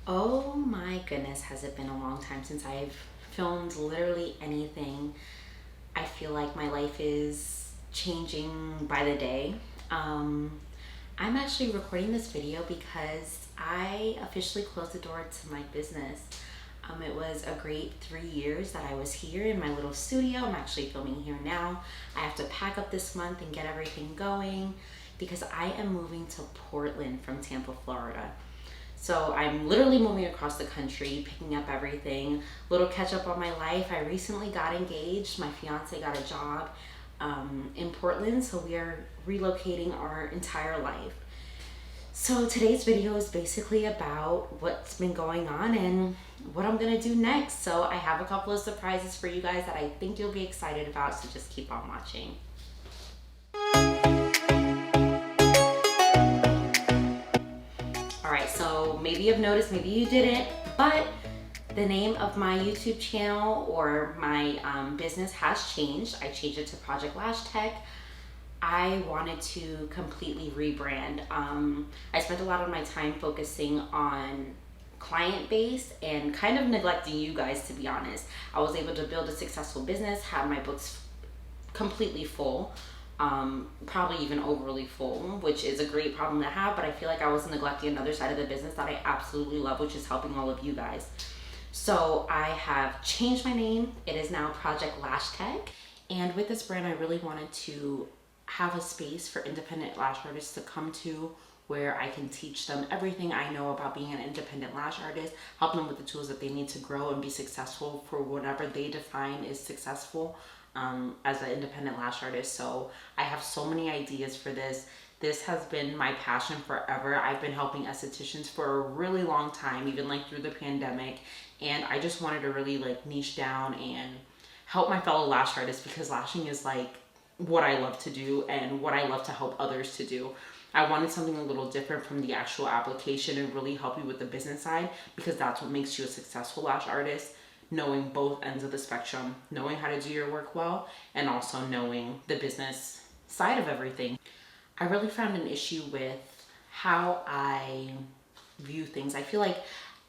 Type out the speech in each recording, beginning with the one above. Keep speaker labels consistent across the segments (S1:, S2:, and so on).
S1: Oh my goodness, has it been a long time since I've filmed literally anything. I feel like my life is changing by the day. Um, I'm actually recording this video because I officially closed the door to my business. It was a great 3 years that I was here in my little studio. I'm actually filming here now. I have to pack up this month and get everything going because I am moving to Portland from Tampa, Florida. So I'm literally moving across the country, picking up everything, little catch up on my life. I recently got engaged. My fiance got a job in Portland, so we are relocating our entire life. So today's video is basically about what's been going on and what I'm gonna do next. So I have a couple of surprises for you guys that I think you'll be excited about, so just keep on watching. All right, so maybe you've noticed, maybe you didn't, but the name of my YouTube channel or my business has changed. I changed it to Project Lash Tech. I wanted to completely rebrand. I spent a lot of my time focusing on client base and kind of neglecting you guys, to be honest. I was able to build a successful business, have my books completely full, probably even overly full, which is a great problem to have, but I feel like I was neglecting another side of the business that I absolutely love, which is helping all of you guys. So I have changed my name. It is now Project Lash Tech. And with this brand, I really wanted to have a space for independent lash artists to come to where I can teach them everything I know about being an independent lash artist, help them with the tools that they need to grow and be successful for whatever they define is successful as an independent lash artist. So I have so many ideas for this. This has been my passion forever. I've been helping estheticians for a really long time, even like through the pandemic. And I just wanted to really like niche down and help my fellow lash artists because lashing is like what I love to do and what I love to help others to do. I wanted something a little different from the actual application and really help you with the business side because that's what makes you a successful lash artist, knowing both ends of the spectrum, knowing how to do your work well, and also knowing the business side of everything. I really found an issue with how I view things. I feel like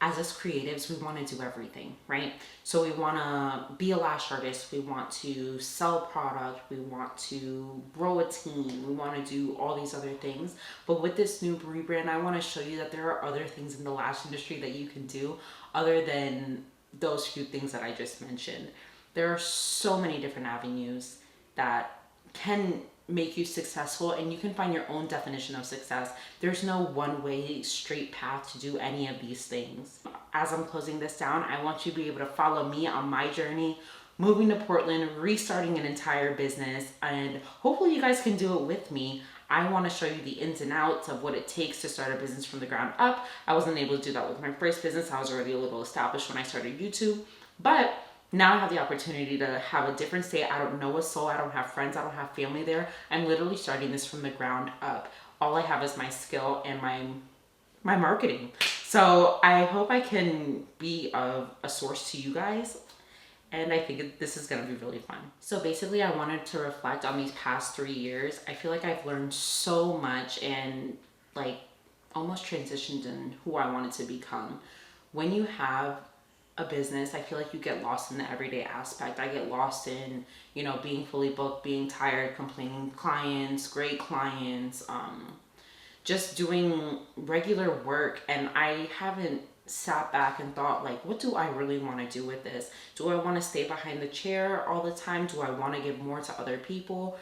S1: as us creatives, we want to do everything, right? So we want to be a lash artist, we want to sell product, we want to grow a team, we want to do all these other things. But with this new rebrand, I want to show you that there are other things in the lash industry that you can do other than those few things that I just mentioned. There are so many different avenues that can make you successful, and you can find your own definition of success. There's no one way straight path to do any of these things. As I'm closing this down, I want you to be able to follow me on my journey, moving to Portland, restarting an entire business, and hopefully you guys can do it with me. I want to show you the ins and outs of what it takes to start a business from the ground up. I wasn't able to do that with my first business. I was already a little established when I started YouTube, but now I have the opportunity to have a different state. I don't know a soul. I don't have friends. I don't have family there. I'm literally starting this from the ground up. All I have is my skill and my marketing. So I hope I can be of a source to you guys. And I think this is going to be really fun. So basically, I wanted to reflect on these past 3 years. I feel like I've learned so much and like almost transitioned in who I wanted to become. When you have a business, I feel like you get lost in the everyday aspect. I get lost in, being fully booked, being tired, complaining clients, great clients, just doing regular work. And I haven't sat back and thought, like, what do I really want to do with this? Do I want to stay behind the chair all the time? Do I want to give more to other people?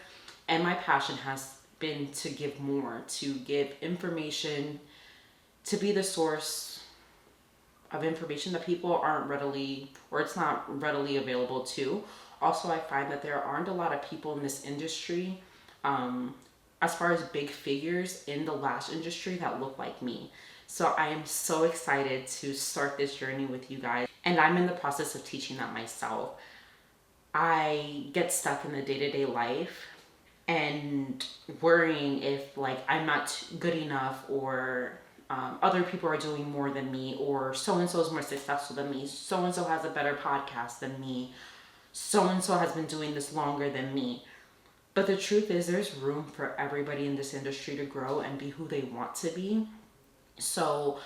S1: And my passion has been to give more, to give information, to be the source of information that people aren't readily, or it's not readily available to. Also, I find that there aren't a lot of people in this industry, as far as big figures in the lash industry, that look like me. So I am so excited to start this journey with you guys. And I'm in the process of teaching that myself. I get stuck in the day-to-day life and worrying if like I'm not good enough, or other people are doing more than me, or so-and-so is more successful than me, so-and-so has a better podcast than me, so-and-so has been doing this longer than me. But the truth is there's room for everybody in this industry to grow and be who they want to be. So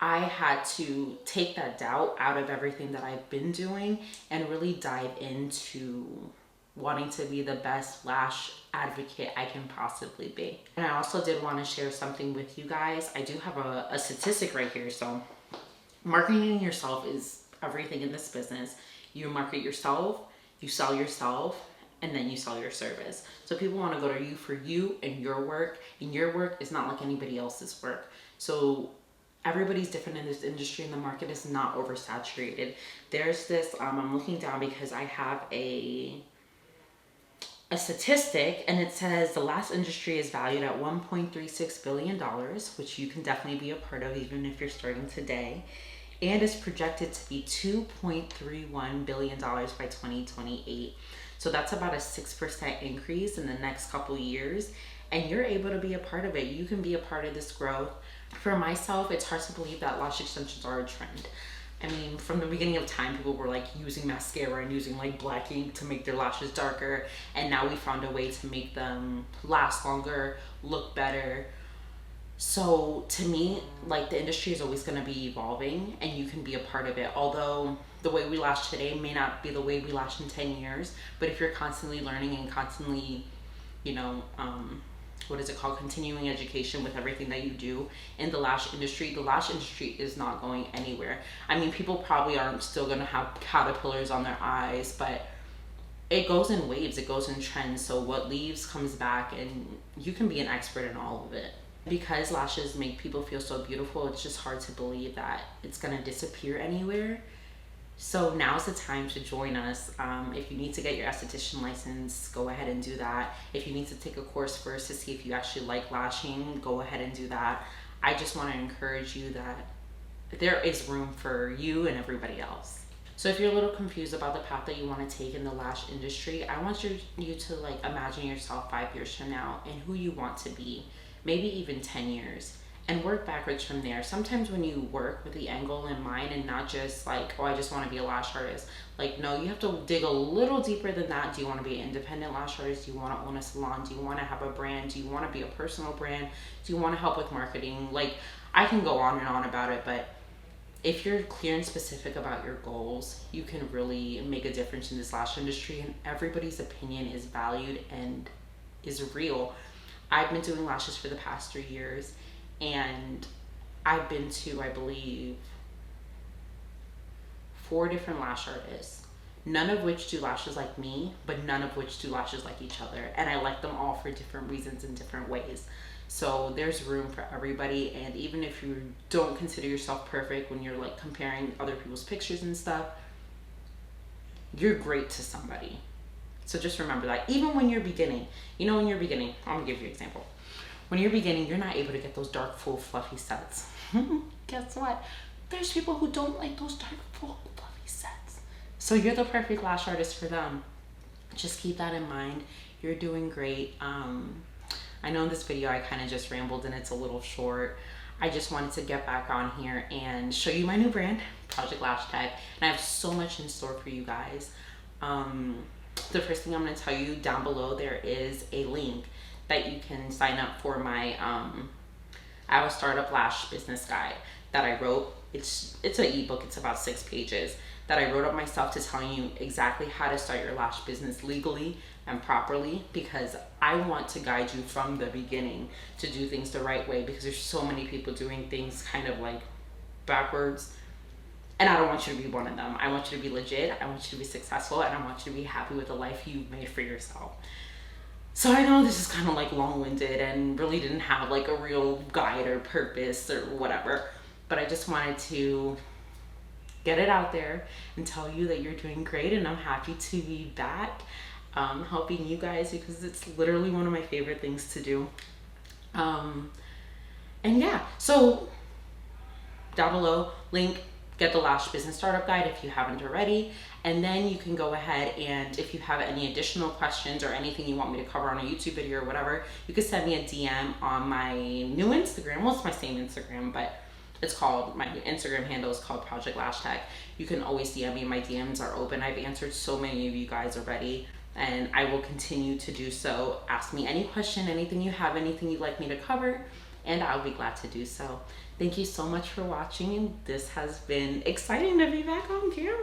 S1: I had to take that doubt out of everything that I've been doing and really dive into wanting to be the best lash advocate I can possibly be. And I also did want to share something with you guys. I do have a statistic right here. So marketing yourself is everything in this business. You market yourself, you sell yourself, and then you sell your service. So people want to go to you for you and your work is not like anybody else's work. So everybody's different in this industry, and the market is not oversaturated. There's this, I'm looking down because I have a statistic, and it says the lash industry is valued at $1.36 billion, which you can definitely be a part of even if you're starting today, and is projected to be $2.31 billion by 2028. So that's about a 6% increase in the next couple years, and you're able to be a part of it. You can be a part of this growth. For myself, it's hard to believe that lash extensions are a trend. I mean, from the beginning of time, people were like using mascara and using like black ink to make their lashes darker. And now we found a way to make them last longer, look better. So to me, like the industry is always going to be evolving, and you can be a part of it. Although the way we lash today may not be the way we lash in 10 years. But if you're constantly learning and constantly, you know, continuing education with everything that you do in the lash industry is not going anywhere. I mean, people probably aren't still going to have caterpillars on their eyes, but it goes in waves, it goes in trends. So what leaves comes back, and you can be an expert in all of it. Because lashes make people feel so beautiful, it's just hard to believe that it's going to disappear anywhere. So now's the time to join us. If you need to get your esthetician license, go ahead and do that. If you need to take a course first to see if you actually like lashing, go ahead and do that. I just want to encourage you that there is room for you and everybody else. So if you're a little confused about the path that you want to take in the lash industry, I want you to like imagine yourself 5 years from now and who you want to be, maybe even 10 years. And work backwards from there. Sometimes when you work with the angle in mind and not just like, oh, I just want to be a lash artist. Like, no, you have to dig a little deeper than that. Do you want to be an independent lash artist? Do you want to own a salon? Do you want to have a brand? Do you want to be a personal brand? Do you want to help with marketing? Like, I can go on and on about it, but if you're clear and specific about your goals, you can really make a difference in this lash industry, and everybody's opinion is valued and is real. I've been doing lashes for the past 3 years, and I've been to, I believe, 4 different lash artists, none of which do lashes like me, but none of which do lashes like each other. And I like them all for different reasons in different ways. So there's room for everybody. And even if you don't consider yourself perfect when you're like comparing other people's pictures and stuff, you're great to somebody. So just remember that. Even when you're beginning, I'm gonna give you an example. When you're beginning, you're not able to get those dark, full, fluffy sets. Guess what? There's people who don't like those dark, full, fluffy sets. So you're the perfect lash artist for them. Just keep that in mind. You're doing great. I know in this video I kind of just rambled and it's a little short. I just wanted to get back on here and show you my new brand, Project Lash Tech. And I have so much in store for you guys. The first thing I'm going to tell you, down below there is a link that you can sign up for my I have a startup lash business guide that I wrote. It's an ebook. It's about 6 pages that I wrote up myself to tell you exactly how to start your lash business legally and properly, because I want to guide you from the beginning to do things the right way, because there's so many people doing things kind of like backwards, and I don't want you to be one of them. I want you to be legit, I want you to be successful, and I want you to be happy with the life you've made for yourself. So I know this is kind of like long-winded and really didn't have like a real guide or purpose or whatever, but I just wanted to get it out there and tell you that you're doing great, and I'm happy to be back helping you guys, because it's literally one of my favorite things to do. And yeah, so down below, link, get the Lash Business Startup Guide if you haven't already, and then you can go ahead and if you have any additional questions or anything you want me to cover on a YouTube video or whatever, you can send me a DM on my new Instagram. Well, it's my same Instagram, but it's called, my Instagram handle is called Project Lash Tech. You can always DM me. My DMs are open. I've answered so many of you guys already, and I will continue to do so. Ask me any question, anything you have, anything you'd like me to cover, and I'll be glad to do so. Thank you so much for watching, and this has been exciting to be back on camera.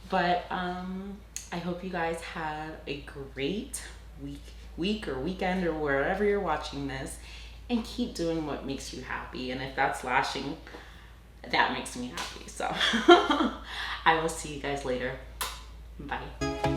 S1: But I hope you guys have a great week or weekend or wherever you're watching this, and keep doing what makes you happy. And if that's lashing, that makes me happy. So I will see you guys later. Bye.